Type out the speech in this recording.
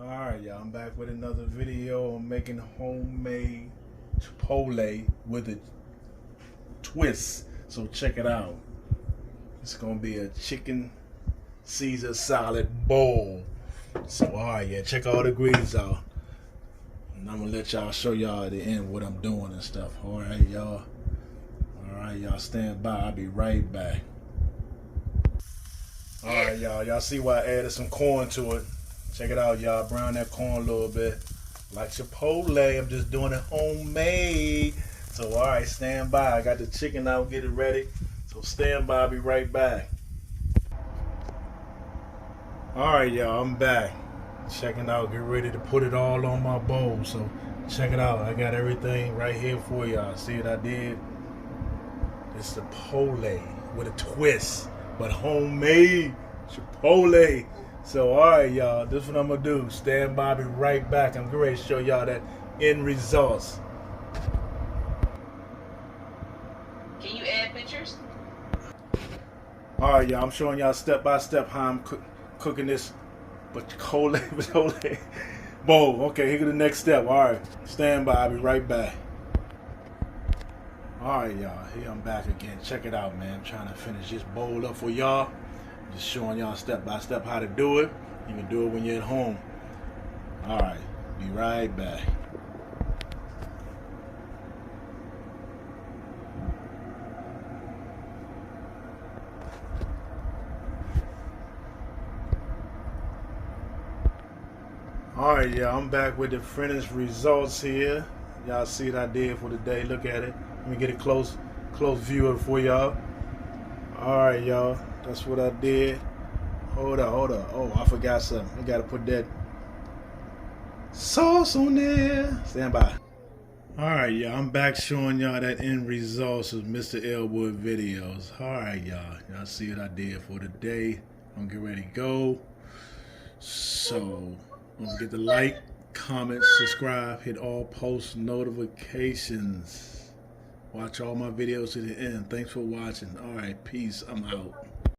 Alright, y'all, I'm back with another video on making homemade Chipotle with a twist. So check it out. It's gonna be a chicken Caesar salad bowl. So alright, yeah, check all the ingredients out. And I'm gonna let y'all show y'all at the end what I'm doing and stuff. Alright, y'all. Alright, y'all stand by. I'll be right back. Alright, y'all see why I added some corn to it. Check it out, y'all. Brown that corn a little bit. Like Chipotle, I'm just doing it homemade. So, alright, stand by. I got the chicken out, get it ready. So, stand by, I'll be right back. Alright, y'all, I'm back. Checking out, get ready to put it all on my bowl. So, check it out. I got everything right here for y'all. See what I did? It's Chipotle with a twist, but homemade Chipotle. So, alright, y'all, this is what I'm going to do. Stand by, be right back. I'm getting ready to show y'all that end results. Can you add pictures? Alright, y'all, I'm showing y'all step by step how I'm cooking this Chipotle bowl. Okay, here's the next step. Alright, stand by, I'll be right back. Alright, y'all, here I'm back again. Check it out, man. I'm trying to finish this bowl up for y'all. Just showing y'all step by step how to do it. You can do it when you're at home. Alright, be right back. Alright, y'all, I'm back with the finished results here. Y'all see what I did for the day. Look at it. Let me get a close view of it for y'all. Alright, y'all, that's what I did. Hold up. Oh, I forgot something. I gotta put that sauce on there. Stand by. Alright, y'all, I'm back showing y'all that end results of Mr. Mrlwood videos. Alright, y'all see what I did for the day. I'm getting ready to go. So, don't forget to like, comment, subscribe, hit all post notifications. Watch all my videos to the end. Thanks for watching. Alright, peace. I'm out.